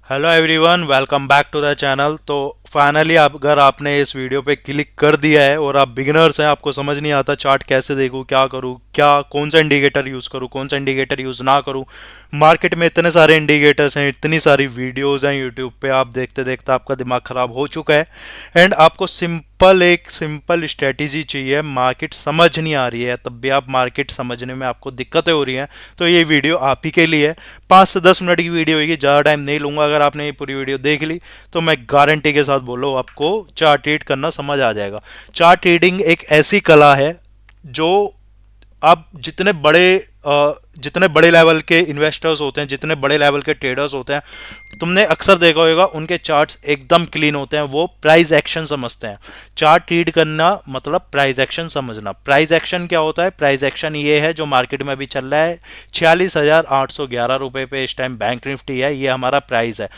Hello everyone, welcome back to the channel. तो finally अगर आपने इस वीडियो पे क्लिक कर दिया है और आप बिगिनर्स हैं, आपको समझ नहीं आता चार्ट कैसे देखूं, क्या करूं, क्या कौन सा इंडिकेटर यूज़ करूं, कौन सा इंडिकेटर यूज़ ना करूं। मार्केट में इतने सारे इंडिकेटर्स हैं, इतनी सारी वीडियोस हैं यूट्यूब पे, आप देखते देखते आपका दिमाग ख़राब हो चुका है। एंड आपको एक सिंपल स्ट्रेटेजी चाहिए। मार्केट समझ नहीं आ रही है, तब भी आप मार्केट समझने में आपको दिक्कतें हो रही हैं, तो ये वीडियो आप ही के लिए है। 5 से 10 मिनट की वीडियो होगी, ज़्यादा टाइम नहीं लूंगा। अगर आपने ये पूरी वीडियो देख ली तो मैं गारंटी के साथ बोलो आपको चार्ट रीड करना समझ आ जाएगा। चार्ट रीडिंग एक ऐसी कला है जो आप जितने बड़े लेवल के इन्वेस्टर्स होते हैं, जितने बड़े लेवल के ट्रेडर्स होते हैं, तुमने अक्सर देखा होगा उनके चार्ट्स एकदम क्लीन होते हैं। वो प्राइस एक्शन समझते हैं। चार्ट रीड करना मतलब प्राइस एक्शन समझना। प्राइस एक्शन क्या होता है? प्राइस एक्शन ये है जो मार्केट में अभी चल रहा है। 46,811 रुपये पे इस टाइम बैंक निफ्टी है, ये हमारा प्राइस है।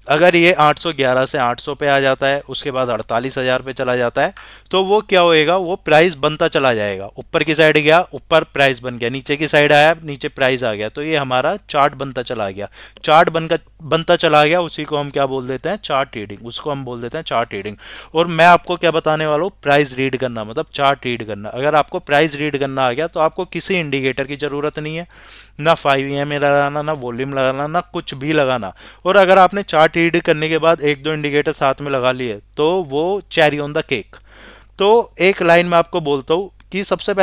अगर ये 811 से 800 पे आ जाता है, उसके बाद 48,000 पे चला जाता है, तो वो क्या होएगा? वो प्राइस बनता चला जाएगा। ऊपर की साइड गया, ऊपर प्राइस बन गया, नीचे की साइड आया, नीचे प्राइस आ गया, तो ये हमारा चार्ट बनता चला गया। चार्ट बनकर बनता चला गया, उसी को हम क्या बोल देते हैं? Chart reading. उसको हम बोल देते हैं चार्ट रीडिंग। और मैं आपको क्या बताने वाला हूँ? प्राइस रीड करना मतलब चार्ट रीड करना। अगर आपको प्राइस रीड करना आ गया तो आपको किसी इंडिकेटर की ज़रूरत नहीं है, ना 5 EMA लगाना, ना वॉल्यूम लगाना, ना कुछ भी लगाना। और अगर आपने चार्ट रीड करने के बाद एक दो इंडिकेटर साथ में लगा लिए तो वो चेरी ऑन द केक। तो एक लाइन में आपको बोलता हूँ कि सबसे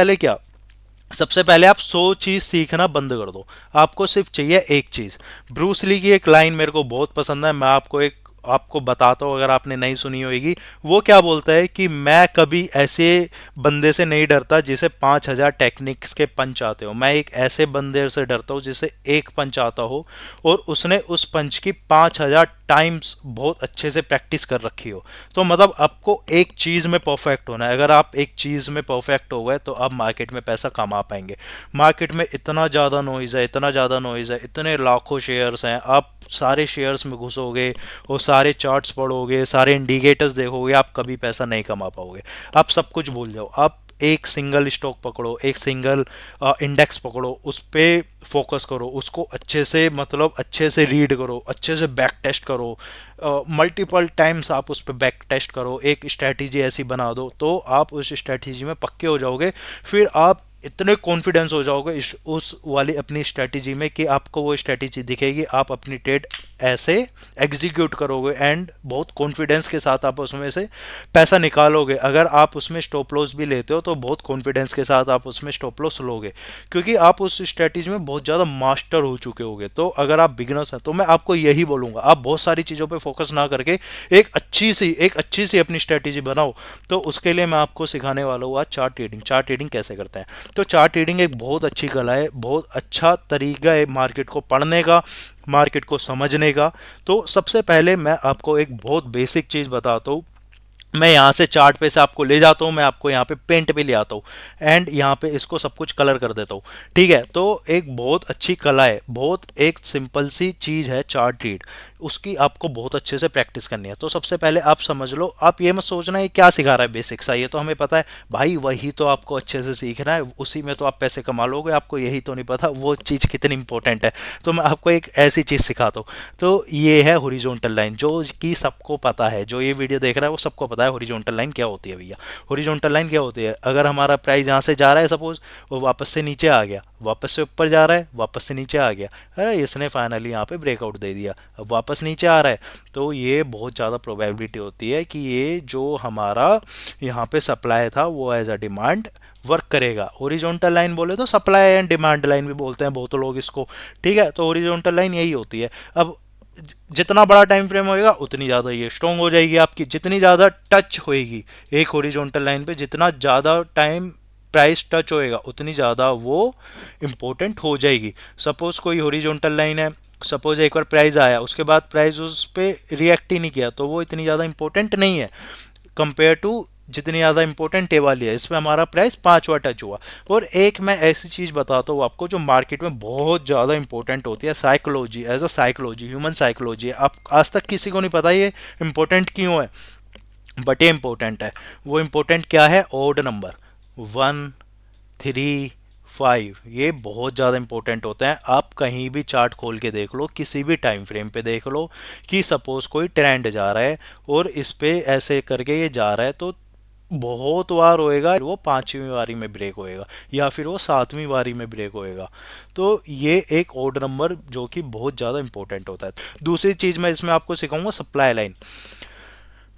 पहले आप 100 चीज़ सीखना बंद कर दो। आपको सिर्फ चाहिए एक चीज़। ब्रूस ली की एक लाइन मेरे को बहुत पसंद है, मैं आपको बताता हूँ, अगर आपने नहीं सुनी होगी। वो क्या बोलता है कि मैं कभी ऐसे बंदे से नहीं डरता जिसे 5,000 टेक्निक्स के पंच आते हो। मैं एक ऐसे बंदे से डरता हूँ जिसे एक पंच आता हो और उसने उस पंच की 5,000 टाइम्स बहुत अच्छे से प्रैक्टिस कर रखी हो। तो मतलब आपको एक चीज़ में परफेक्ट होना है। अगर आप एक चीज़ में परफेक्ट हो गए तो आप मार्केट में पैसा कमा पाएंगे। मार्केट में इतना ज़्यादा नॉइज़ है, इतना ज़्यादा नॉइज़ है, इतने लाखों शेयर्स हैं। आप सारे शेयर्स में घुसोगे और सारे चार्ट्स पढ़ोगे, सारे इंडिकेटर्स देखोगे, आप कभी पैसा नहीं कमा पाओगे। आप सब कुछ भूल जाओ। आप एक सिंगल स्टॉक पकड़ो, एक सिंगल इंडेक्स पकड़ो, उस पर फोकस करो, उसको अच्छे से मतलब अच्छे से रीड करो, अच्छे से बैक टेस्ट करो, मल्टीपल टाइम्स आप उस पर बैक टेस्ट करो। एक स्ट्रैटेजी ऐसी बना दो तो आप उस स्ट्रैटेजी में पक्के हो जाओगे। फिर आप इतने कॉन्फिडेंस हो जाओगे उस वाली अपनी स्ट्रैटेजी में कि आपको वो स्ट्रैटेजी दिखेगी, आप अपनी ट्रेड ऐसे एग्जीक्यूट करोगे एंड बहुत कॉन्फिडेंस के साथ आप उसमें से पैसा निकालोगे। अगर आप उसमें स्टॉप लॉस भी लेते हो तो बहुत कॉन्फिडेंस के साथ आप उसमें स्टॉप लॉस लोगे, क्योंकि आप उस स्ट्रैटेजी में बहुत ज़्यादा मास्टर हो चुके होगे। तो अगर आप बिगिनर्स हैं तो मैं आपको यही बोलूँगा, आप बहुत सारी चीज़ों पे फोकस ना करके एक अच्छी सी अपनी स्ट्रैटेजी बनाओ। तो उसके लिए मैं आपको सिखाने वाला हूँ आज चार्ट ट्रेडिंग। चार्ट ट्रेडिंग कैसे करते हैं? तो चार्ट ट्रेडिंग एक बहुत अच्छी कला है, बहुत अच्छा तरीका है मार्केट को पढ़ने का, मार्केट को समझने का। तो सबसे पहले मैं आपको एक बहुत बेसिक चीज़ बताता हूँ। मैं यहाँ से चार्ट पे से आपको ले जाता हूँ, मैं आपको यहाँ पे पेंट पे ले आता हूँ एंड यहाँ पे इसको सब कुछ कलर कर देता हूँ। ठीक है? तो एक बहुत अच्छी कला है, बहुत एक सिंपल सी चीज़ है चार्ट रीड। उसकी आपको बहुत अच्छे से प्रैक्टिस करनी है। तो सबसे पहले आप समझ लो, आप ये मत सोचना ये क्या सिखा रहा है बेसिक सा, ये तो हमें पता है भाई, वही तो आपको अच्छे से सीखना है, उसी में तो आप पैसे कमा लोगे। आपको यही तो नहीं पता वो चीज़ कितनी इंपॉर्टेंट है। तो मैं आपको एक ऐसी चीज़ सिखाता हूँ। तो ये है हॉरिजॉन्टल लाइन, जो कि सबको पता है, जो ये वीडियो देख रहा है वो सबको पता है हॉरिजॉन्टल लाइन क्या होती है भैया। हॉरिजॉन्टल लाइन क्या होती है? अगर हमारा प्राइस यहाँ से जा रहा है सपोज, वो वापस से नीचे आ गया, वापस से ऊपर जा रहा है, वापस से नीचे आ गया, अरे इसने फाइनली यहाँ पे ब्रेकआउट दे दिया, अब वापस नीचे आ रहा है, तो ये बहुत ज़्यादा प्रोबेबिलिटी होती है कि ये जो हमारा यहाँ पे सप्लाई था वो एज अ डिमांड वर्क करेगा। ओरिजोनटल लाइन बोले तो सप्लाई एंड डिमांड लाइन भी बोलते हैं बहुत लोग इसको। ठीक है? तो ओरिजोनटल लाइन यही होती है। अब जितना बड़ा टाइम फ्रेम होएगा उतनी ज़्यादा ये स्ट्रॉन्ग हो जाएगी आपकी, जितनी ज़्यादा टच होएगी एक हॉरिजॉन्टल लाइन पे, जितना ज़्यादा टाइम प्राइस टच होएगा उतनी ज़्यादा वो इम्पोर्टेंट हो जाएगी। सपोज़ कोई हॉरिजॉन्टल लाइन है, सपोज एक बार प्राइस आया, उसके बाद प्राइस उस पर रिएक्ट ही नहीं किया, तो वो इतनी ज़्यादा इंपॉर्टेंट नहीं है कंपेयर टू जितनी ज़्यादा इंपॉर्टेंट ये वाली है। इसमें हमारा प्राइस 5 बार टच हुआ। और एक मैं ऐसी चीज़ बताता हूँ आपको जो मार्केट में बहुत ज़्यादा इंपॉर्टेंट होती है, psychology, as a psychology, human psychology. आप आज तक किसी को नहीं पता ये इंपॉर्टेंट क्यों है, बट ये इंपॉर्टेंट है। वो इंपॉर्टेंट क्या है? ऑड नंबर, 1, 3, फाइव, ये बहुत ज़्यादा इंपॉर्टेंट होते हैं। आप कहीं भी चार्ट खोल के देख लो, किसी भी टाइम फ्रेम पे देख लो कि सपोज कोई ट्रेंड जा रहा है और इस पे ऐसे करके ये जा रहा है, तो बहुत बार होएगा वो पांचवी बारी में ब्रेक होएगा या फिर वो सातवीं बारी में ब्रेक होएगा। तो ये एक ओड नंबर जो कि बहुत ज़्यादा इंपॉर्टेंट होता है। दूसरी चीज़ मैं इसमें आपको सिखाऊंगा सप्लाई लाइन,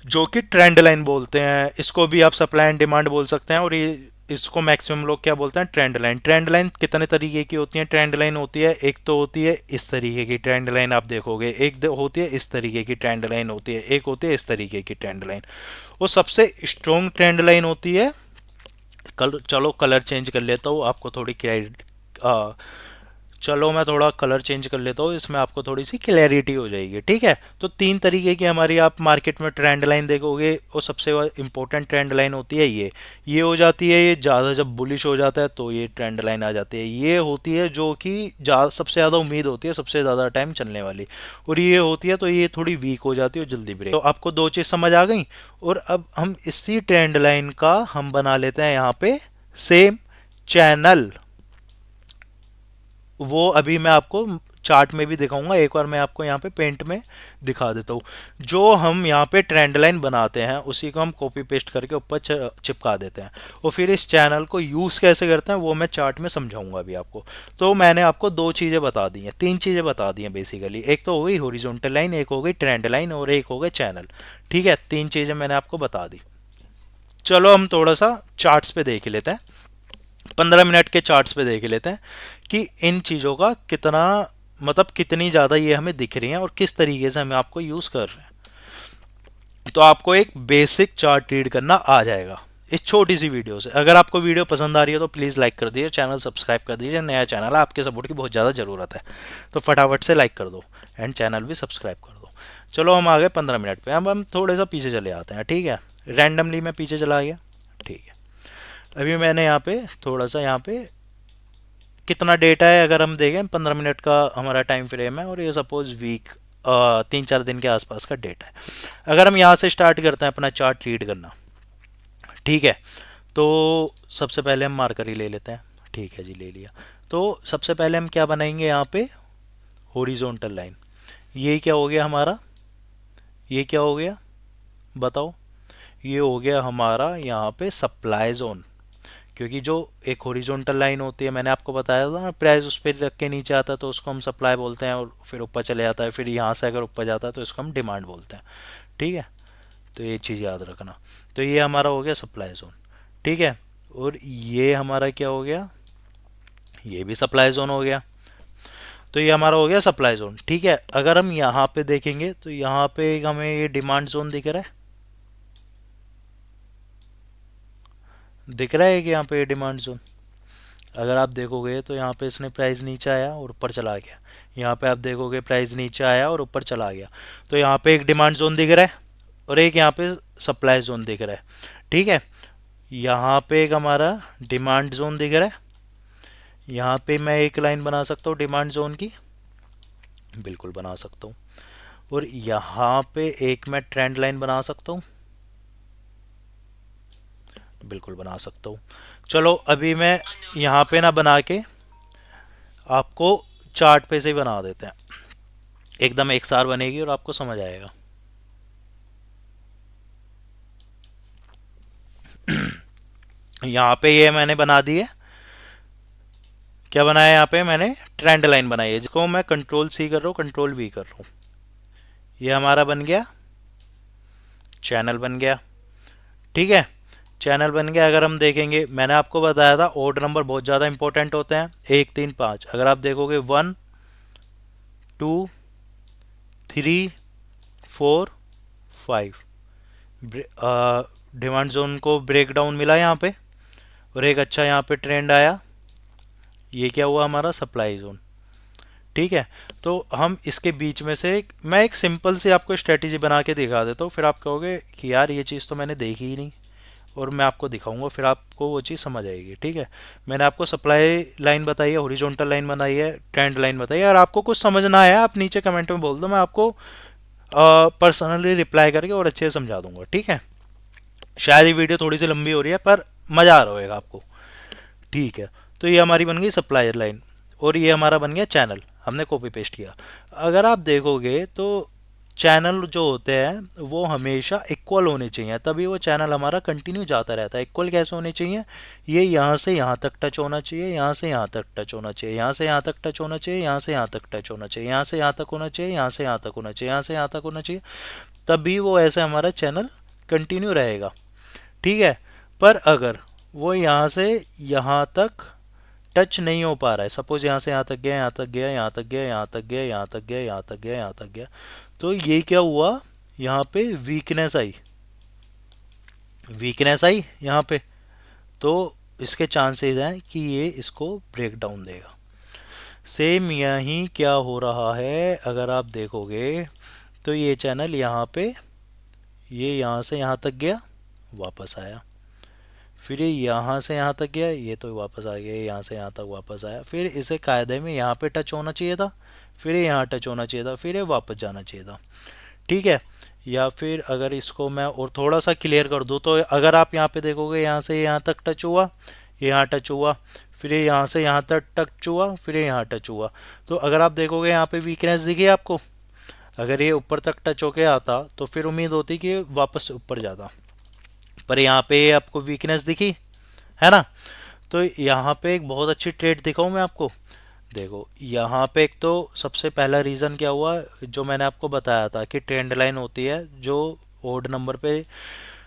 जो कि ट्रेंड लाइन बोलते हैं। इसको भी आप सप्लाई एंड डिमांड बोल सकते हैं, और ये इसको मैक्सिमम लोग क्या बोलते हैं, ट्रेंड लाइन। ट्रेंड लाइन कितने तरीके की होती है? ट्रेंड लाइन होती है, एक तो होती है इस तरीके की ट्रेंड लाइन आप देखोगे, एक होती है इस तरीके की ट्रेंड लाइन होती है, एक होती है इस तरीके की ट्रेंड लाइन। वो सबसे स्ट्रॉन्ग ट्रेंड लाइन होती है। चलो कलर चेंज कर लेता हूँ आपको थोड़ी चलो मैं थोड़ा कलर चेंज कर लेता हूँ, इसमें आपको थोड़ी सी क्लैरिटी हो जाएगी, ठीक है। तो तीन तरीके की हमारी आप मार्केट में ट्रेंड लाइन देखोगे, और सबसे इंपॉर्टेंट ट्रेंड लाइन होती है ये हो जाती है, ये ज़्यादा जब बुलिश हो जाता है तो ये ट्रेंड लाइन आ जाती है। ये होती है जो कि सबसे ज़्यादा उम्मीद होती है, सबसे ज़्यादा टाइम चलने वाली। और ये होती है तो ये थोड़ी वीक हो जाती है और जल्दी ब्रेक। तो आपको दो चीज़ समझ आ गई। और अब हम इसी ट्रेंड लाइन का हम बना लेते हैं यहाँ पे सेम चैनल। वो अभी मैं आपको चार्ट में भी दिखाऊंगा, एक बार मैं आपको यहाँ पे पेंट में दिखा देता हूँ। जो हम यहाँ पे ट्रेंड लाइन बनाते हैं उसी को हम कॉपी पेस्ट करके ऊपर चिपका देते हैं, और फिर इस चैनल को यूज़ कैसे करते हैं वो मैं चार्ट में समझाऊंगा अभी आपको। तो मैंने आपको दो चीज़ें बता दी हैं, तीन चीज़ें बता दी हैं बेसिकली। एक तो हो गई हॉरिजॉन्टल लाइन, एक हो गई ट्रेंड लाइन, और एक हो गई चैनल। ठीक है, तीन चीज़ें मैंने आपको बता दी। चलो हम थोड़ा सा चार्ट्स पे देख लेते हैं, 15 मिनट के चार्ट्स पे देख लेते हैं कि इन चीज़ों का कितना, मतलब कितनी ज़्यादा ये हमें दिख रही हैं और किस तरीके से हमें आपको यूज़ कर रहे हैं। तो आपको एक बेसिक चार्ट रीड करना आ जाएगा इस छोटी सी वीडियो से। अगर आपको वीडियो पसंद आ रही है तो प्लीज़ लाइक कर दीजिए, चैनल सब्सक्राइब कर दीजिए। नया चैनल है, आपके सपोर्ट की बहुत ज़्यादा ज़रूरत है, तो फटाफट से लाइक कर दो एंड चैनल भी सब्सक्राइब कर दो। चलो हम आ गए 15 मिनट पे, अब हम थोड़े सा पीछे चले आते हैं, ठीक है। रैंडमली मैं पीछे चला गया, ठीक है। अभी मैंने यहाँ पे थोड़ा सा, यहाँ पे कितना डेटा है अगर हम देखें, 15 मिनट का हमारा टाइम फ्रेम है, और ये सपोज वीक 3-4 दिन के आसपास का डेटा है। अगर हम यहाँ से स्टार्ट करते हैं अपना चार्ट रीड करना, ठीक है, तो सबसे पहले हम मार्कर ही ले लेते हैं। ठीक है जी, ले लिया। तो सबसे पहले हम क्या बनाएंगे यहाँ पे, हॉरिजॉन्टल लाइन। ये क्या हो गया हमारा, ये क्या हो गया बताओ, ये हो गया हमारा यहाँ पे सप्लाई जोन। क्योंकि जो एक हॉरिजॉन्टल लाइन होती है, मैंने आपको बताया था ना, प्राइस उस पर रख के नीचे आता है तो उसको हम सप्लाई बोलते हैं, और फिर ऊपर चले जाता है, फिर यहाँ से अगर ऊपर जाता है तो इसको हम डिमांड बोलते हैं, ठीक है। तो ये चीज़ याद रखना। तो ये हमारा हो गया सप्लाई जोन, ठीक है। और ये हमारा क्या हो गया, ये भी सप्लाई जोन हो गया। तो ये हमारा हो गया सप्लाई जोन, ठीक है। अगर हम यहाँ पे देखेंगे तो यहाँ पे हमें ये डिमांड जोन दिख रहा है, दिख रहा है कि यहाँ पे ये डिमांड जोन। अगर आप देखोगे तो यहाँ पे इसने प्राइस नीचे आया और ऊपर चला गया, यहाँ पे आप देखोगे प्राइस नीचे आया और ऊपर चला गया। तो यहाँ पे एक डिमांड जोन दिख रहा है और एक यहाँ पे सप्लाई जोन दिख रहा है, ठीक है। यहाँ पे एक हमारा डिमांड जोन दिख रहा है, यहाँ पे मैं एक लाइन बना सकता हूँ डिमांड जोन की, बिल्कुल बना सकता हूँ। और यहाँ पे एक मैं ट्रेंड लाइन बना सकता हूँ, बिल्कुल बना सकता हूँ। चलो अभी मैं यहाँ पे ना बना के आपको चार्ट पे से ही बना देते हैं, एकदम एक सार बनेगी और आपको समझ आएगा। यहाँ पे ये मैंने बना दी है, क्या बनाया यहाँ पे मैंने, ट्रेंड लाइन बनाई है, जिसको मैं कंट्रोल सी कर रहा हूँ, कंट्रोल वी कर रहा हूँ। ये हमारा बन गया चैनल, बन गया, ठीक है। चैनल बन गया। अगर हम देखेंगे, मैंने आपको बताया था ओड नंबर बहुत ज़्यादा इंपॉर्टेंट होते हैं, 1 3 5। अगर आप देखोगे 1 2 3 4 5, डिमांड जोन को ब्रेक डाउन मिला यहाँ पे, और एक अच्छा यहाँ पे ट्रेंड आया। ये क्या हुआ हमारा सप्लाई जोन, ठीक है। तो हम इसके बीच में से मैं एक सिंपल सी आपको स्ट्रेटेजी बना के दिखा देता हूँ, फिर आप कहोगे कि यार ये चीज़ तो मैंने देखी ही नहीं, और मैं आपको दिखाऊंगा, फिर आपको वो चीज़ समझ आएगी, ठीक है। मैंने आपको सप्लाई लाइन बताई है, हॉरिजॉन्टल लाइन बनाई है, ट्रेंड लाइन बताई है। अगर आपको कुछ समझ ना आया आप नीचे कमेंट में बोल दो, मैं आपको पर्सनली रिप्लाई करके और अच्छे से समझा दूंगा, ठीक है। शायद ये वीडियो थोड़ी सी लंबी हो रही है पर मज़ा आ रहा होगा आपको, ठीक है। तो ये हमारी बन गई सप्लायर लाइन, और ये हमारा बन गया चैनल, हमने कॉपी पेस्ट किया। अगर आप देखोगे तो चैनल जो होते हैं वो हमेशा इक्वल होने चाहिए, तभी वो चैनल हमारा कंटिन्यू जाता रहता है। इक्वल कैसे होने चाहिए? ये यहाँ से यहाँ तक टच होना चाहिए, यहाँ से यहाँ तक टच होना चाहिए, यहाँ से यहाँ तक टच होना चाहिए, यहाँ से यहाँ तक टच होना चाहिए, यहाँ से यहाँ तक होना चाहिए, यहाँ से यहाँ तक होना चाहिए, यहाँ से यहाँ तक होना चाहिए, तभी वो ऐसे हमारा चैनल कंटिन्यू रहेगा। ठीक है। पर अगर वो यहाँ से यहाँ तक टच नहीं हो पा रहा है, सपोज यहाँ से यहाँ तक गया, यहाँ तक गया, यहाँ तक गया, यहाँ तक गया, यहाँ तक गया, यहाँ तक गया, यहाँ तक गया, तो ये क्या हुआ? यहाँ पे वीकनेस आई, वीकनेस आई यहाँ पे। तो इसके चांसेस हैं कि ये इसको ब्रेक डाउन देगा। सेम यहीं क्या हो रहा है, अगर आप देखोगे तो ये चैनल यहाँ पे, ये यहाँ से यहाँ तक गया, वापस आया, फिर ये यहाँ से यहाँ तक गया, ये तो वापस आ गया, यहाँ से यहाँ तक वापस आया, फिर इसे कायदे में यहाँ पे टच होना चाहिए था, फिर ये यहाँ टच होना चाहिए था, फिर ये वापस जाना चाहिए था। ठीक है। या फिर अगर इसको मैं और थोड़ा सा क्लियर कर दूँ, तो अगर आप यहाँ पे देखोगे, यहाँ से यहाँ तक टच हुआ, ये यहाँ टच हुआ, फिर ये यहाँ से यहाँ तक टच हुआ, फिर ये यहाँ टच हुआ, तो अगर आप देखोगे यहाँ पे वीकनेस दिखी आपको। अगर ये ऊपर तक टच होके आता तो फिर उम्मीद होती कि वापस ऊपर जाता, पर यहाँ पे आपको वीकनेस दिखी, है ना। तो यहाँ पे एक बहुत अच्छी ट्रेड दिखाऊँ मैं आपको। देखो यहाँ पे एक तो सबसे पहला रीज़न क्या हुआ, जो मैंने आपको बताया था कि ट्रेंड लाइन होती है जो ओड नंबर पे,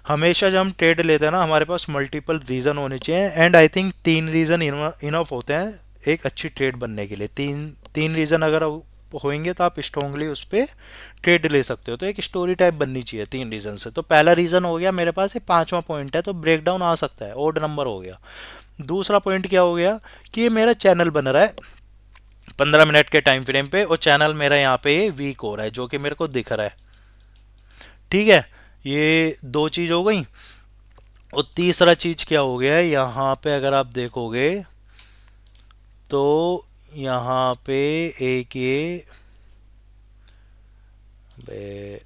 हमेशा जब हम ट्रेड लेते हैं ना, हमारे पास मल्टीपल रीज़न होने चाहिए, and I think 3 reason enough होते हैं एक अच्छी ट्रेड बनने के लिए। तीन तीन रीज़न अगर होंगे तो आप स्ट्रांगली उस पर ट्रेड ले सकते हो। तो एक स्टोरी टाइप बननी चाहिए 3 रीज़न से। तो पहला रीज़न हो गया मेरे पास, ये पांचवा पॉइंट है तो ब्रेकडाउन आ सकता है, ओड नंबर हो गया। दूसरा पॉइंट क्या हो गया कि ये मेरा चैनल बन रहा है 15 मिनट के टाइम फ्रेम पे, और चैनल मेरा यहाँ पे वीक हो रहा है जो कि मेरे को दिख रहा है। ठीक है। ये दो चीज़ हो गई। और तीसरा चीज़ क्या हो गया है, यहाँ पे अगर आप देखोगे तो यहाँ पे एक ये बे-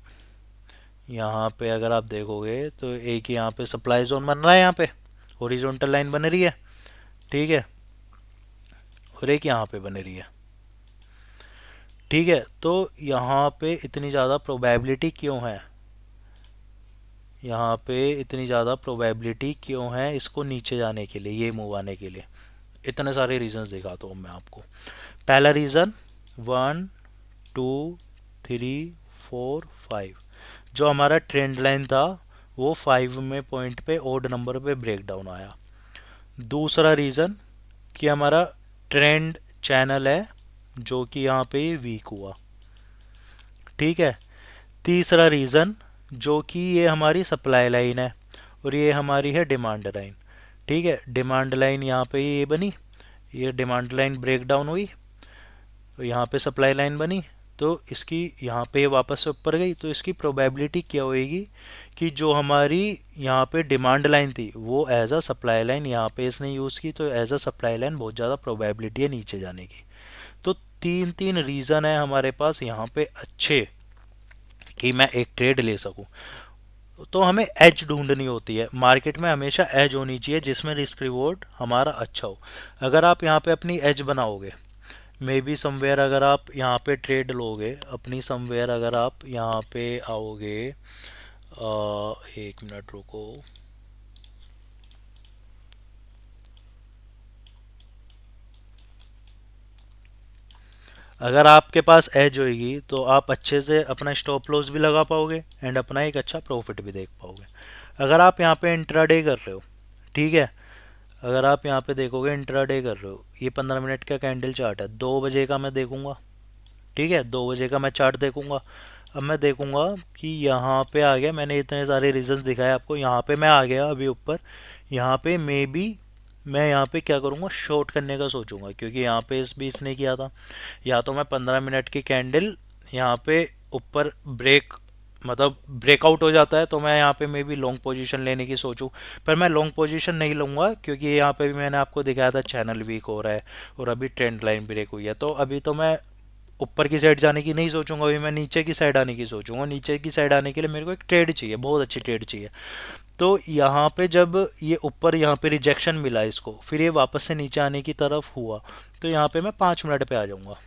यहाँ पे अगर आप देखोगे तो एक यहाँ पे सप्लाई जोन बन रहा है, यहाँ पे हॉरिजॉन्टल लाइन बन रही है। ठीक है। और एक यहाँ पे बन रही है। ठीक है। तो यहाँ पे इतनी ज़्यादा प्रोबेबिलिटी क्यों है, यहाँ पे इतनी ज़्यादा प्रोबेबिलिटी क्यों है इसको नीचे जाने के लिए, ये मूव आने के लिए? इतने सारे रीजंस दिखाता हूँ मैं आपको। पहला रीज़न 1 2 3 4 5, जो हमारा ट्रेंड लाइन था वो 5 में पॉइंट पे ओड नंबर पे ब्रेक डाउन आया। दूसरा रीज़न कि हमारा ट्रेंड चैनल है जो कि यहाँ पे वीक हुआ। ठीक है। तीसरा रीज़न जो कि ये हमारी सप्लाई लाइन है और ये हमारी है डिमांड लाइन। ठीक है। डिमांड लाइन यहाँ पे ये बनी, ये डिमांड लाइन ब्रेक डाउन हुई, यहाँ पे सप्लाई लाइन बनी, तो इसकी यहाँ पे वापस से ऊपर गई, तो इसकी प्रोबेबिलिटी क्या होएगी कि जो हमारी यहाँ पे डिमांड लाइन थी वो एज अ सप्लाई लाइन यहाँ पे इसने यूज़ की, तो एज अ सप्लाई लाइन बहुत ज़्यादा प्रोबेबिलिटी है नीचे जाने की। तो तीन तीन रीज़न है हमारे पास यहाँ पे अच्छे कि मैं एक ट्रेड ले सकूं। तो हमें एज ढूंढनी होती है मार्केट में, हमेशा एज होनी चाहिए जिसमें रिस्क रिवॉर्ड हमारा अच्छा हो। अगर आप यहाँ पे अपनी एज बनाओगे, मे बी समवेयर अगर आप यहाँ पे ट्रेड लोगे अपनी, समवेयर अगर आप यहाँ पे आओगे, 1 मिनट रुको। अगर आपके पास एज होएगी तो आप अच्छे से अपना स्टॉप लॉस भी लगा पाओगे एंड अपना एक अच्छा प्रॉफिट भी देख पाओगे। अगर आप यहाँ पे इंट्राडे कर रहे हो, ठीक है, अगर आप यहाँ पे देखोगे इंट्राडे कर रहे हो, ये 15 मिनट का कैंडल चार्ट है, 2 बजे का मैं देखूंगा। ठीक है। 2 बजे का मैं चार्ट देखूंगा। अब मैं देखूंगा कि यहाँ पे आ गया, मैंने इतने सारे रीजंस दिखाए आपको, यहाँ पे मैं आ गया अभी ऊपर, यहाँ पे मे बी मैं यहाँ पे क्या करूँगा, शॉर्ट करने का सोचूंगा, क्योंकि यहाँ पे इस बीच ने किया था। या तो मैं 15 मिनट की कैंडल यहाँ पे ऊपर ब्रेक, मतलब ब्रेकआउट हो जाता है तो मैं यहाँ पे मे बी लॉन्ग पोजीशन लेने की सोचूं, पर मैं लॉन्ग पोजीशन नहीं लूँगा क्योंकि यहाँ पे भी मैंने आपको दिखाया था चैनल वीक हो रहा है और अभी ट्रेंड लाइन ब्रेक हुई है। तो अभी तो मैं ऊपर की साइड जाने की नहीं सोचूंगा, अभी मैं नीचे की साइड आने की सोचूंगा। नीचे की साइड आने के लिए मेरे को एक ट्रेड चाहिए, बहुत अच्छी ट्रेड चाहिए। तो यहाँ पे जब ये ऊपर यहाँ पे रिजेक्शन मिला इसको, फिर ये वापस से नीचे आने की तरफ हुआ, तो यहाँ पे मैं 5 मिनट पे आ जाऊँगा।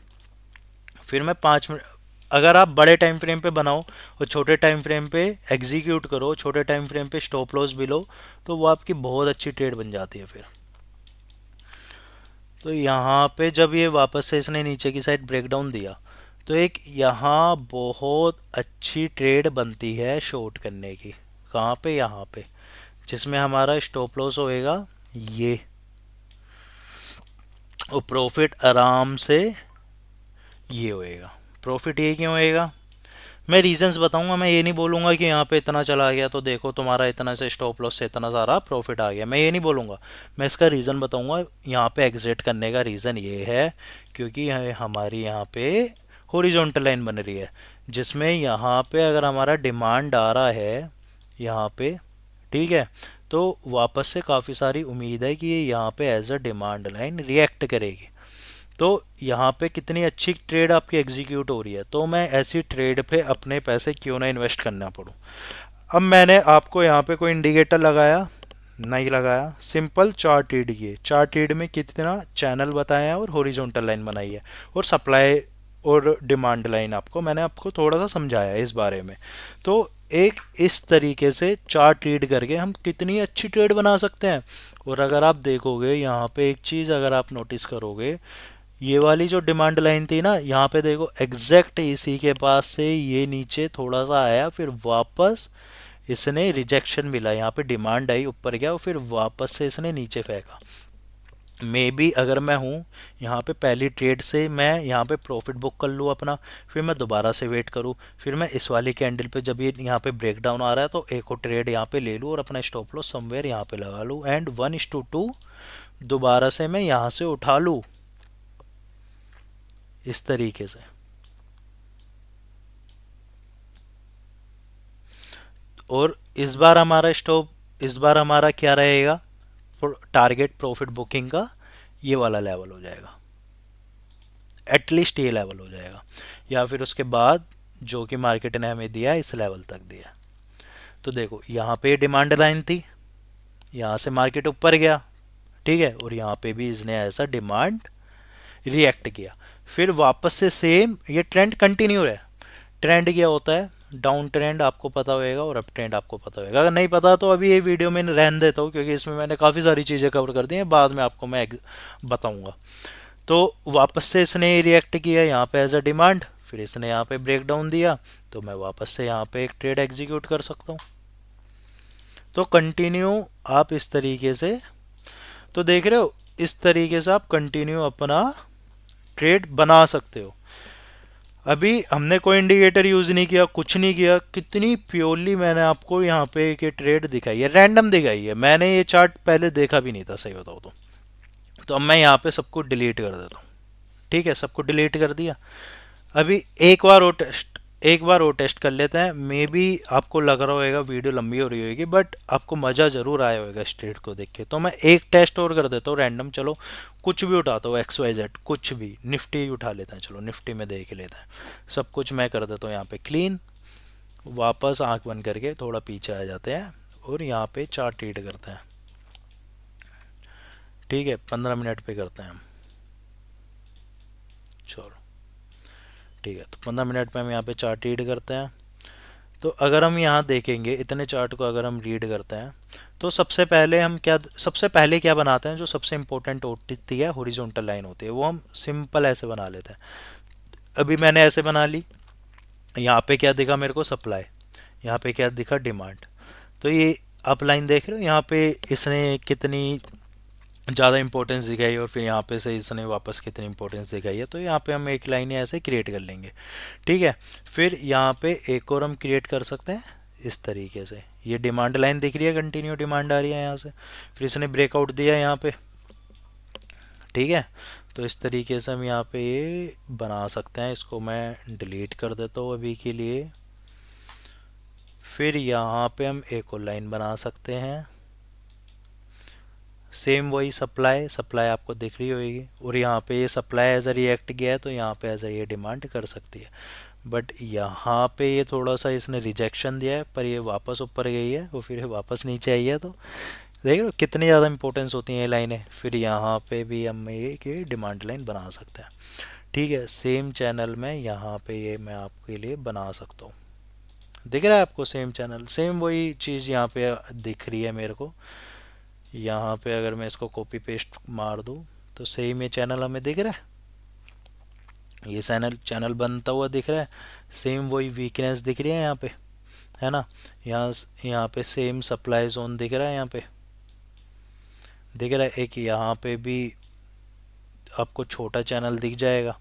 फिर मैं 5 मिनट, अगर आप बड़े टाइम फ्रेम पे बनाओ और छोटे टाइम फ्रेम पे एग्जीक्यूट करो, छोटे टाइम फ्रेम पे स्टॉप लॉस भी लो, तो वो आपकी बहुत अच्छी ट्रेड बन जाती है फिर। तो यहाँ पे जब ये वापस से इसने नीचे की साइड ब्रेकडाउन दिया, तो एक यहाँ बहुत अच्छी ट्रेड बनती है शॉर्ट करने की। कहाँ पे? यहाँ पे, जिसमें हमारा स्टॉप लॉस होएगा ये, और प्रॉफिट आराम से ये होएगा। प्रॉफिट ये क्यों होएगा? मैं रीजंस बताऊंगा, मैं ये नहीं बोलूंगा कि यहाँ पे इतना चला गया तो देखो तुम्हारा इतना से स्टॉप लॉस से इतना सारा प्रॉफिट आ गया, मैं ये नहीं बोलूंगा। मैं इसका रीज़न बताऊंगा। यहाँ पे एग्जिट करने का रीज़न ये है क्योंकि हमारी यहाँ पे हॉरिजॉन्टल लाइन बन रही है, जिसमें यहाँ पे अगर हमारा डिमांड आ रहा है यहाँ पे, ठीक है, तो वापस से काफ़ी सारी उम्मीद है कि ये यहाँ पे as a demand line react करेगी। तो यहाँ पे कितनी अच्छी ट्रेड आपकी एग्जीक्यूट हो रही है, तो मैं ऐसी ट्रेड पे अपने पैसे क्यों ना इन्वेस्ट करना पड़ूँ। अब मैंने आपको यहाँ पे कोई इंडिकेटर लगाया नहीं लगाया, सिंपल चार्ट रीड किए, चार्ट रीड में कितना चैनल बताया है और हॉरिजॉन्टल लाइन बनाई है, और सप्लाई और डिमांड लाइन आपको मैंने आपको थोड़ा सा समझाया है इस बारे में। तो एक इस तरीके से चार्ट रीड करके हम कितनी अच्छी ट्रेड बना सकते हैं। और अगर आप देखोगे यहाँ पे एक चीज़ अगर आप नोटिस करोगे, ये वाली जो डिमांड लाइन थी ना, यहाँ पे देखो एग्जैक्ट इसी के पास से ये नीचे थोड़ा सा आया, फिर वापस इसने रिजेक्शन मिला, यहाँ पे डिमांड आई ऊपर गया और फिर वापस से इसने नीचे फेंका। मे बी अगर मैं हूँ यहाँ पे पहली ट्रेड से मैं यहाँ पे प्रॉफिट बुक कर लूँ अपना, फिर मैं दोबारा से वेट करूँ, फिर मैं इस वाली कैंडल पे जब ये यहाँ पे ब्रेक डाउन आ रहा है तो एक और ट्रेड यहाँ पे ले लूँ और अपना स्टॉप लॉस समवेयर यहाँ पे लगा लूँ, एंड 1:2 दोबारा से मैं यहाँ से उठा लूँ इस तरीके से। और इस बार हमारा स्टॉप, इस बार हमारा क्या रहेगा? टारगेट प्रॉफिट बुकिंग का ये वाला लेवल हो जाएगा, एटलीस्ट ये लेवल हो जाएगा, या फिर उसके बाद जो कि मार्केट ने हमें दिया इस लेवल तक दिया। तो देखो यहाँ पे डिमांड लाइन थी, यहाँ से मार्केट ऊपर गया, ठीक है, और यहाँ पे भी इसने ऐसा डिमांड रिएक्ट किया, फिर वापस से सेम ये ट्रेंड कंटिन्यू है। ट्रेंड क्या होता है? डाउन ट्रेंड आपको पता होएगा और अप ट्रेंड आपको पता होएगा। अगर नहीं पता तो अभी ये वीडियो में रहने देता हूँ क्योंकि इसमें मैंने काफ़ी सारी चीज़ें कवर कर दी हैं, बाद में आपको मैं बताऊँगा। तो वापस से इसने रिएक्ट किया यहाँ पे एज अ डिमांड, फिर इसने यहाँ पे ब्रेक डाउन दिया, तो मैं वापस से यहाँ पे एक ट्रेड एग्जीक्यूट कर सकता हूँ। तो कंटिन्यू आप इस तरीके से, तो देख रहे हो, इस तरीके से आप कंटिन्यू अपना ट्रेड बना सकते हो। अभी हमने कोई इंडिकेटर यूज़ नहीं किया, कुछ नहीं किया, कितनी प्योरली मैंने आपको यहाँ पे एक ट्रेड दिखाई है, रैंडम दिखाई है। मैंने ये चार्ट पहले देखा भी नहीं था सही बताओ तो अब मैं यहाँ पे सबको डिलीट कर देता हूँ, ठीक है, सबको डिलीट कर दिया। अभी एक बार और टेस्ट कर लेते हैं। मे बी आपको लग रहा होगा वीडियो लंबी हो रही होगी, बट आपको मज़ा ज़रूर आया होगा स्ट्रेट को देख के। तो मैं एक टेस्ट और कर देता हूँ रैंडम, चलो कुछ भी उठाता हूँ, XYZ कुछ भी, निफ्टी उठा लेते हैं, चलो निफ्टी में देख लेते हैं। सब कुछ मैं कर देता हूँ यहाँ पे क्लीन, वापस आंख बंद करके थोड़ा पीछे आ जाते हैं और यहाँ पे चार्ट रीड करते हैं, ठीक है, 15 मिनट पे करते हैं हम, चलो ठीक है। तो 15 मिनट पे हम यहाँ पे चार्ट रीड करते हैं। तो अगर हम यहाँ देखेंगे इतने चार्ट को अगर हम रीड करते हैं, तो सबसे पहले क्या बनाते हैं, जो सबसे इंपॉर्टेंट होती है हॉरिजॉन्टल लाइन होती है, वो हम सिंपल ऐसे बना लेते हैं। अभी मैंने ऐसे बना ली, यहाँ पे क्या दिखा मेरे को? सप्लाई, यहाँ पे क्या दिखा? डिमांड। तो ये अप लाइन देख रहे हो, यहाँ पे इसने कितनी ज़्यादा इंपॉर्टेंस दिखाई और फिर यहाँ पे से इसने वापस कितनी इंपॉर्टेंस दिखाई है, तो यहाँ पे हम एक लाइन ऐसे क्रिएट कर लेंगे, ठीक है। फिर यहाँ पे एक और हम क्रिएट कर सकते हैं इस तरीके से, ये डिमांड लाइन दिख रही है, कंटिन्यू डिमांड आ रही है यहाँ से, फिर इसने ब्रेकआउट दिया यहाँ पे, ठीक है। तो इस तरीके से हम यहाँ पे ये बना सकते हैं। इसको मैं डिलीट कर देता हूँ अभी के लिए। फिर यहाँ पे हम एक और लाइन बना सकते हैं, सेम वही सप्लाई आपको दिख रही होगी, और यहाँ पे ये सप्लाई एज अ रिएक्ट किया है तो यहाँ पे एज अ ये डिमांड कर सकती है। बट यहाँ पे ये थोड़ा सा इसने रिजेक्शन दिया है, पर ये वापस ऊपर गई है और फिर ये वापस नीचे आई है। तो देख रहे हो कितनी ज़्यादा इंपॉर्टेंस होती हैं ये लाइनें। फिर यहाँ पे भी हम ये डिमांड लाइन बना सकते हैं। ठीक है, सेम चैनल में यहाँ पे ये मैं आपके लिए बना सकता हूँ। दिख रहा है आपको सेम चैनल, सेम वही चीज़ यहाँ पे दिख रही है मेरे को। यहाँ पे अगर मैं इसको कॉपी पेस्ट मार दूँ तो सेम ये चैनल हमें दिख रहा है। ये चैनल चैनल बनता हुआ दिख रहा है। सेम वही वीकनेस दिख रही है यहाँ पे, है ना। यहाँ यहाँ पे सेम सप्लाई जोन दिख रहा है, यहाँ पे दिख रहा है। एक यहाँ पे भी आपको छोटा चैनल दिख जाएगा।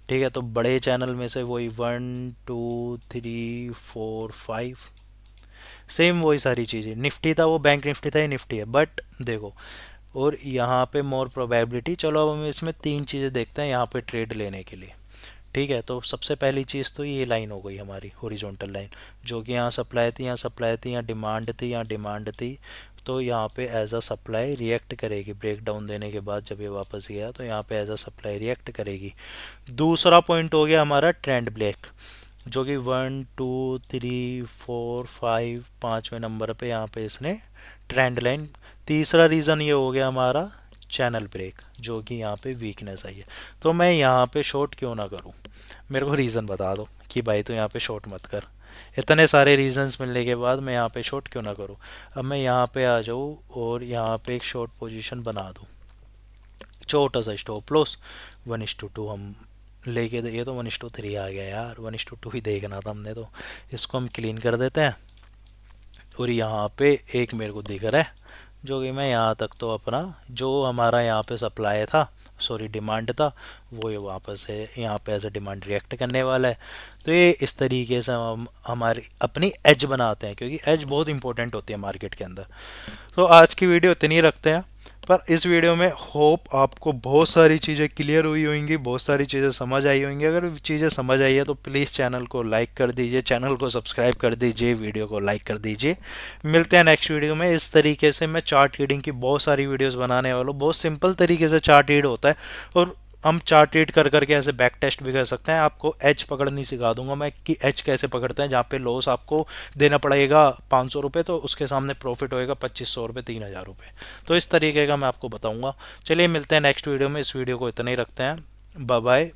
ठीक है, तो बड़े चैनल में से वही 1 2 3 4 5, सेम वही सारी चीज़ें। निफ्टी था वो, बैंक निफ्टी था, ये निफ्टी है, बट देखो। और यहाँ पे मोर प्रोबेबिलिटी, चलो अब हम इसमें तीन चीज़ें देखते हैं यहाँ पे ट्रेड लेने के लिए। ठीक है, तो सबसे पहली चीज़ तो ये लाइन हो गई हमारी हॉरिजॉन्टल लाइन, जो कि यहाँ सप्लाई थी, यहाँ सप्लाई थी, यहाँ डिमांड थी, यहाँ डिमांड थी। तो यहाँ पे एज अ सप्लाई रिएक्ट करेगी, ब्रेक डाउन देने के बाद जब ये वापस गया तो यहाँ पे एज अ सप्लाई रिएक्ट करेगी। दूसरा पॉइंट हो गया हमारा ट्रेंड ब्रेक, जो कि 1 2 3 4 5 पाँचवें नंबर पे यहाँ पे इसने ट्रेंड लाइन। तीसरा रीज़न ये हो गया हमारा चैनल ब्रेक, जो कि यहाँ पे वीकनेस आई है। तो मैं यहाँ पे शॉर्ट क्यों ना करूँ, मेरे को रीज़न बता दो कि भाई तो यहाँ पे शॉर्ट मत कर। इतने सारे रीजंस मिलने के बाद मैं यहाँ पे शॉर्ट क्यों ना करूँ। अब मैं यहाँ पे आ जाऊँ और यहाँ पे एक शॉर्ट पोजीशन बना दूँ, छोटा सा स्टॉप लॉस 1:2 हम लेके। ये तो 1:3 आ गया यार, 1:2 ही देखना था हमने तो। इसको हम क्लीन कर देते हैं। और यहाँ पे एक मेरे को दिख रहा है, जो कि मैं यहाँ तक तो अपना जो हमारा यहाँ पे सप्लाई था, सॉरी डिमांड था, वो ये वापस है यहाँ पे एज अ डिमांड रिएक्ट करने वाला है। तो ये इस तरीके से हम हमारी अपनी एज बनाते हैं, क्योंकि एज बहुत इंपॉर्टेंट होती है मार्केट के अंदर। तो आज की वीडियो इतनी रखते हैं, पर इस वीडियो में होप आपको बहुत सारी चीज़ें क्लियर हुई होंगी, बहुत सारी चीज़ें समझ आई होंगी। अगर चीज़ें समझ आई है तो प्लीज़ चैनल को लाइक कर दीजिए, चैनल को सब्सक्राइब कर दीजिए, वीडियो को लाइक कर दीजिए। मिलते हैं नेक्स्ट वीडियो में। इस तरीके से मैं चार्ट रीडिंग की बहुत सारी वीडियोस बनाने वाला हूँ। बहुत सिंपल तरीके से चार्ट रीड होता है, और हम चार्ट रीड कर करके ऐसे बैक टेस्ट भी कर सकते हैं। आपको एच पकड़नी सिखा दूंगा मैं कि एच कैसे पकड़ते हैं, जहाँ पे लॉस आपको देना पड़ेगा 500 रुपये, तो उसके सामने प्रॉफिट होएगा 2500 रुपये, 3000 रुपये। तो इस तरीके का मैं आपको बताऊंगा। चलिए मिलते हैं नेक्स्ट वीडियो में। इस वीडियो को इतना ही रखते हैं। Bye bye.